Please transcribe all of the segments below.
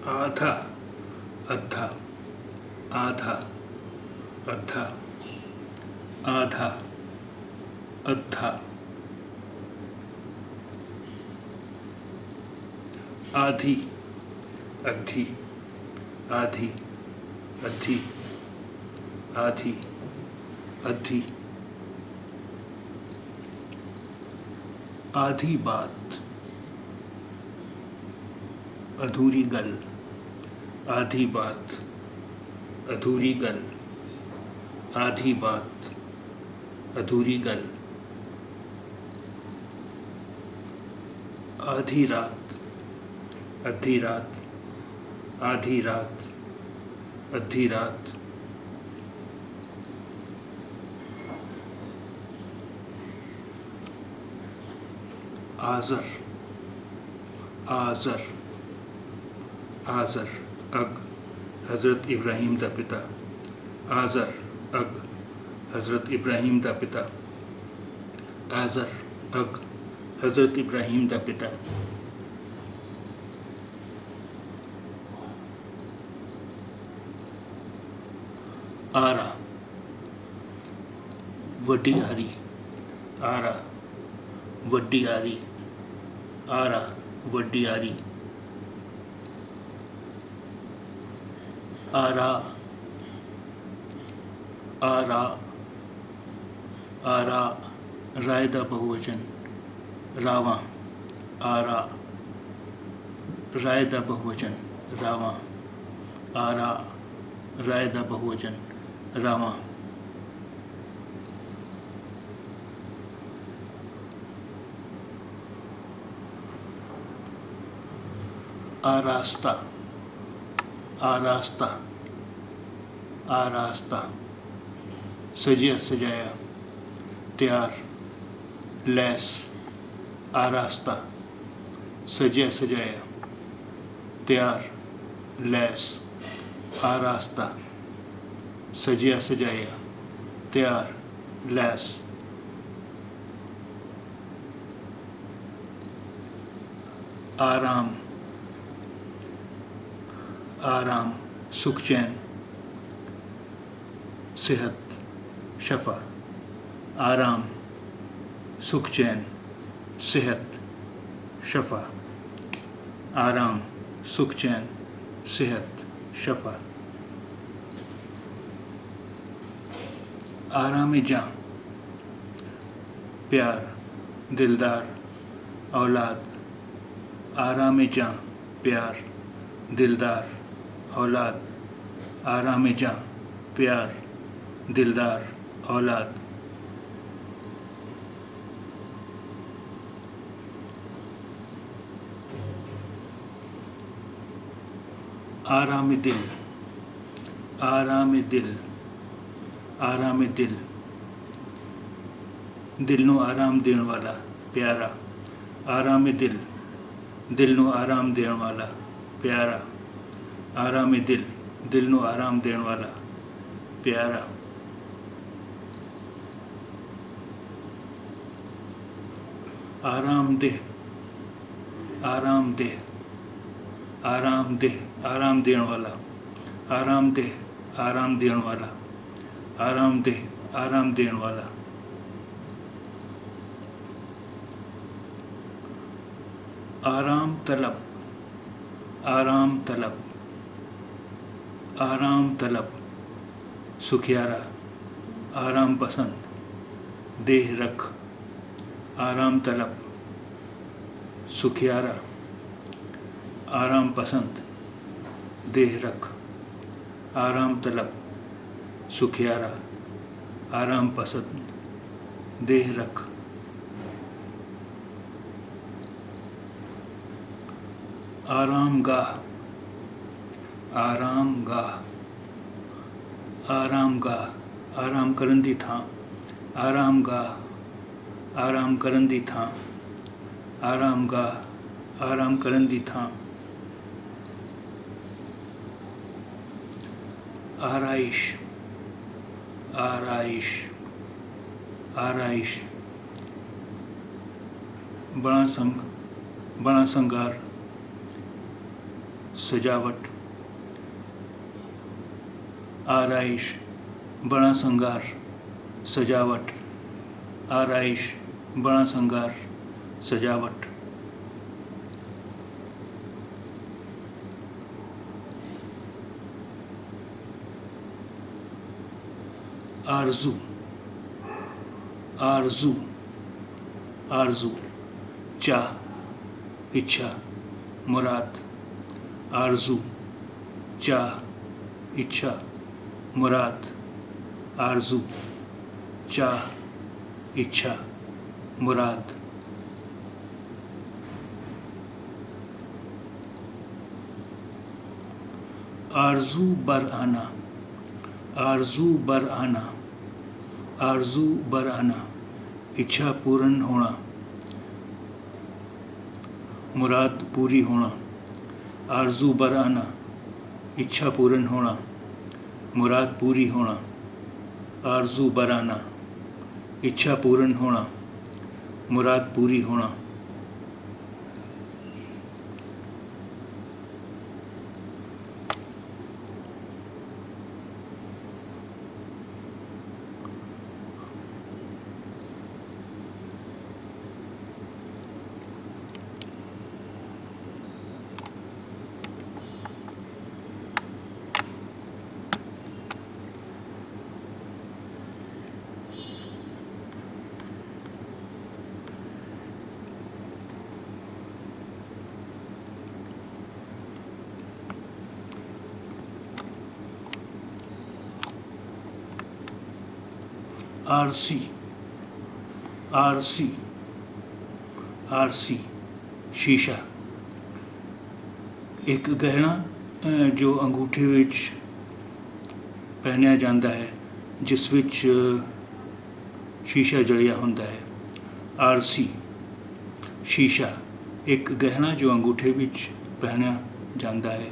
आधा अद्धा आधा अद्धा आधा अद्धा आधी अद्धी आधी अद्धी आधी अद्धी आधी बात अधूरी गल आधी बात अधूरी गल आधी बात अधूरी गल आधी रात आधी रात आधी रात आधी रात आज़र आज़र आज़र अग हज़रत इब्राहिम दा पिता आज़र अग हज़रत इब्राहिम दा पिता आज़र अग हज़रत इब्राहिम दा पिता आरा वड्डी आरी आरा वड्डी आरी आरा वड्डी आरी आरा आरा आरा रायदा बहुवचन रावा आरा रायदा बहुवचन रावा आरा रायदा बहुवचन रावा आरास्ता आरास्ता आरास्ता सजिया सजाया तैयार लैस आरास्ता सजिया सजाया तैयार लैस आरास्ता सजिया सजाया तैयार लैस आराम आराम सुख चैन सेहत शफा आराम सुख चैन सेहत शफा आराम सुख चैन सेहत शफा आराम जां प्यार दिलदार औलाद आराम जां प्यार दिलदार औलाद आराम जां प्यार दिलदार औलाद आराम दिल आराम दिल आराम दिल दिल नू आराम देने वाला प्यारा आराम दिल दिल नू आराम देने वाला प्यारा आराम दिल दिल नू आराम देने वाला प्यारा आराम देह आराम देह आराम देह आराम देने वाला आराम देह आराम देने वाला आराम देह आराम देने वाला आराम तलब आराम तलब आराम तलब सुखियारा आराम पसंद देह रख आराम तलब सुखियारा आराम पसंद देह रख आराम तलब सुखियारा आराम पसंद देह रख आरामगाह आरामगाह आरामगाह आराम करन दी थां आरामगाह आराम करन दी थां आरामगाह आराम करन दी थां आराइश आराइश आराइश बड़ा संगार सजावट, आराइश, बड़ा संगार, सजावट, आराइश, बड़ा संगार, सजावट। आरजू, आरजू, आरजू, चाह, इच्छा, मुराद, आरजू, चाह, इच्छा, मुराद, आरजू, चाह, इच्छा, मुराद। आरजू बर आना, आरजू बर आना, आरजू बर आना, इच्छा पूर्ण होना, मुराद पूरी होना। आरजू बर आना, इच्छा पूर्ण होना, मुराद पूरी होना। आरजू बर आना, इच्छा पूर्ण होना, मुराद पूरी होना। आरसी, आरसी, आरसी, शीशा, एक गहना जो अंगूठे विच पहनिया जाता है, जिस विच शीशा जड़िया होंदा है। आरसी, शीशा, एक गहना जो अंगूठे विच पहनिया जाता है,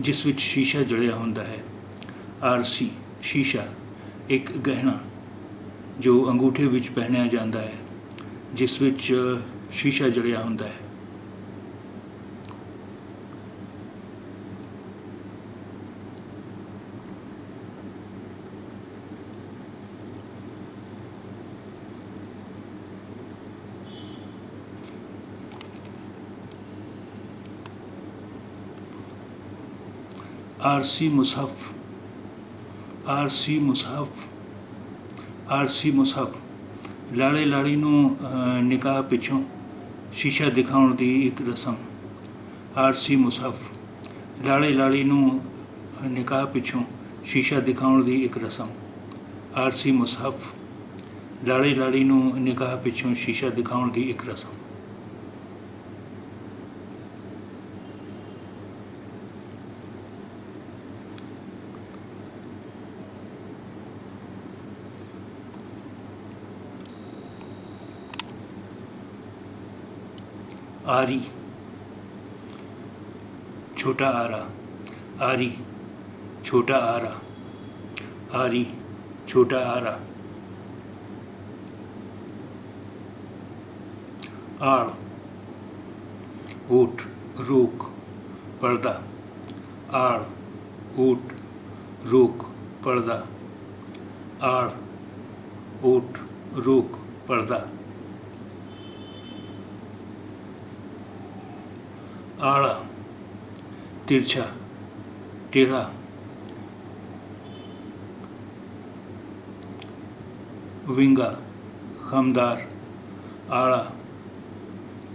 जिस विच शीशा जड़िया होंदा है। आरसी, शीशा, एक गहना जो अंगूठे विच पहनिया जाता है, जिस विच शीशा जड़िया होंदा है। आरसी मुसहफ, आरसी मुसहफ, आरसी मुसहफ, लाड़े लाड़ी नूं निकाह पिछों शीशा दिखाउण दी एक रस्म। आरसी मुसहफ, लाड़े लाड़ी नूं निकाह पिछों शीशा दिखाउण दी एक रस्म। आरसी मुसहफ, लाड़े लाड़ी नूं निकाह पिछों शीशा दिखाउण दी एक रस्म। आरी, छोटा आरा, आरी, छोटा आरा, आरी, छोटा आरा। आड़, ओट, रोक, पर्दा, आड़, ओट, रोक, पर्दा, आड़, ओट, रोक, पर्दा। आड़ा, तिरछा, टेढ़ा, विंगा, खमदार। आड़ा,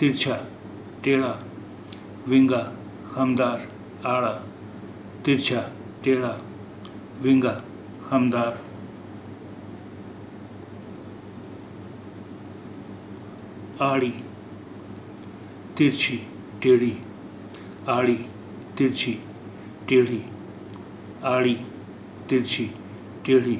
तिरछा, टेढ़ा, विंगा, खमदार। आड़ा, तिरछा, टेढ़ा, विंगा, खमदार। आड़ी, तिरछी, टेढ़ी, आड़ी, तिरछी, टेढ़ी, आड़ी, तिरछी, टेढ़ी।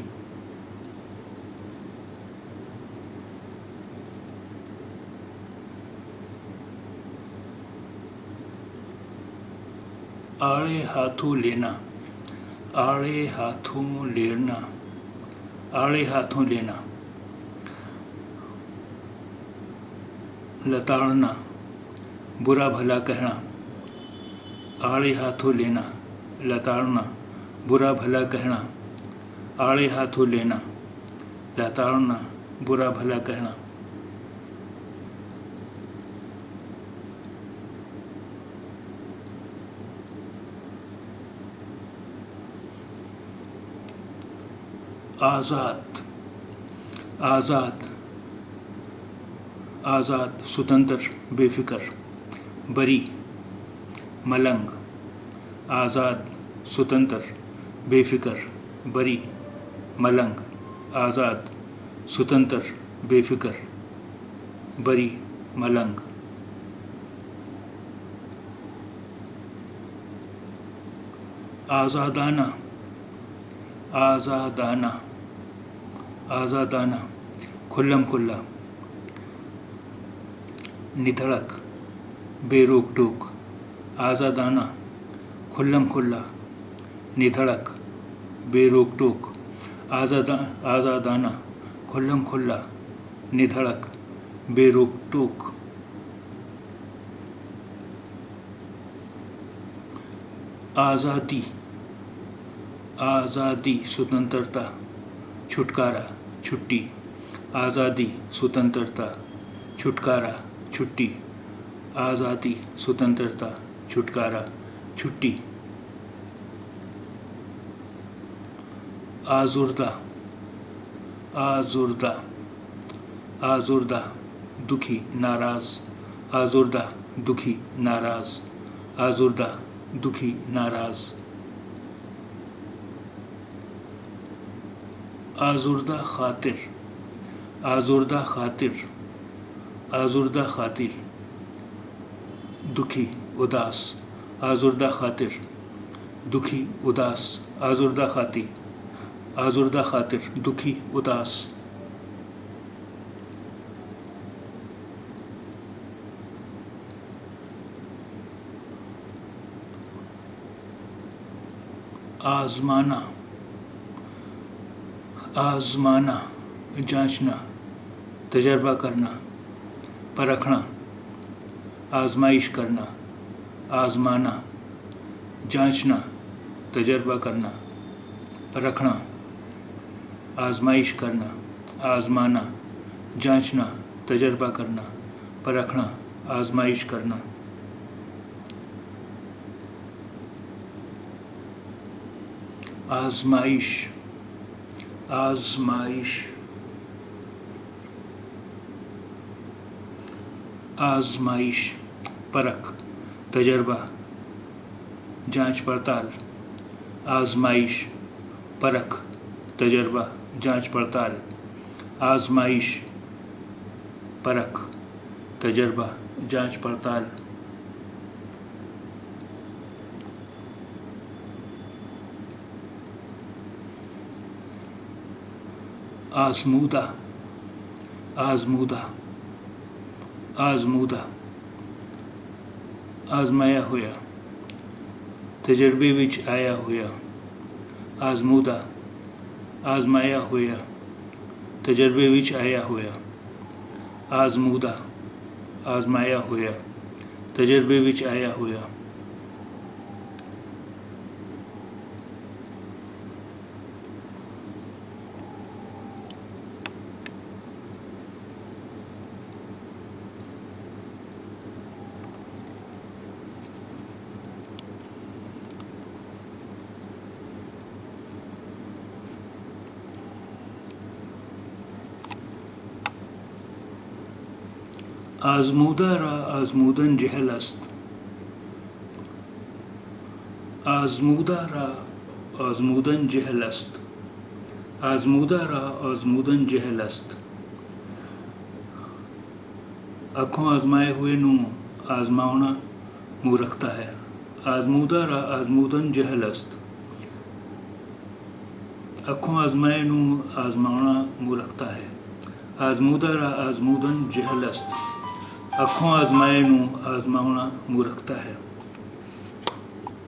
आड़े हाथों लेना, आड़े हाथों लेना, आड़े हाथों लेना। लताड़ना, बुरा भला कहना। आड़े हाथों लेना लताड़ना बुरा भला कहना, आड़े हाथों लेना लताड़ना बुरा भला कहना। आज़ाद आज़ाद आज़ाद स्वतंत्र बेफिक्र बरी मलंग, आज़ाद स्वतंत्र बेफिक्र बरी मलंग, आज़ाद स्वतंत्र बेफिक्र बरी मलंग। आज़ादाना आज़ादाना आज़ादाना खुल्लम खुल्ला निधड़क बेरोक टोक, आज़ादाना खुल्लम खुल्ला निधड़क बेरोक टोक, आज़ादाना खुल्लम खुल्ला निधड़क बेरोक टोक। आज़ादी आज़ादी स्वतंत्रता छुटकारा छुट्टी, आज़ादी स्वतंत्रता छुटकारा छुट्टी, आज़ादी स्वतंत्रता छुटकारा छुट्टी। आज़ुर्दा आज़ुर्दा आज़ुर्दा दुखी नाराज़, आज़ुर्दा दुखी नाराज़, आज़ुर्दा दुखी नाराज़। आज़ुर्दा खातिर आज़ुर्दा खातिर आज़ुर्दा खातिर दुखी उदास, आज़ुर्दा खातिर दुखी उदास, आज़ुर्दा खातिर दुखी उदास। आज़माना आज़माना जांचना तजर्बा करना परखना, आज़माइश करना, आज़माना जांचना तजर्बा करना परखना, आज़माइश करना, आज़माना जांचना तजर्बा करना परखना, आज़माइश करना। आज़माइश आज़माइश आज़माइश परख तजर्बा जांच पड़ताल, आज़माइश परख तजर्बा जांच पड़ताल, आज़माइश परख तजर्बा जांच पड़ताल। आज़मूदा आज़मूदा आज़मूदा आज़माया होया तजर्बे विच आया होया, आज़मूदा आज़माया होया तजर्बे विच आया होया, आज़मूदा आज़माया होया तजर्बे विच आया होया। आज़मूदा रा आज़मूदन जहल است، आज़मूदा रा आज़मूदन जहल است، आज़मूदा रा आज़मूदन जहल است। आँखों आज़माए हुए नू आज़मावना मूर्खता है, आज़मूदा रा आज़मूदन जहल است। आँखों आज़माए नू आज़मावना मूर्खता है, आज़मूदा रा आज़मूदन जहल است। आँखों आज़माए नू आज़मावना मूर्खता है।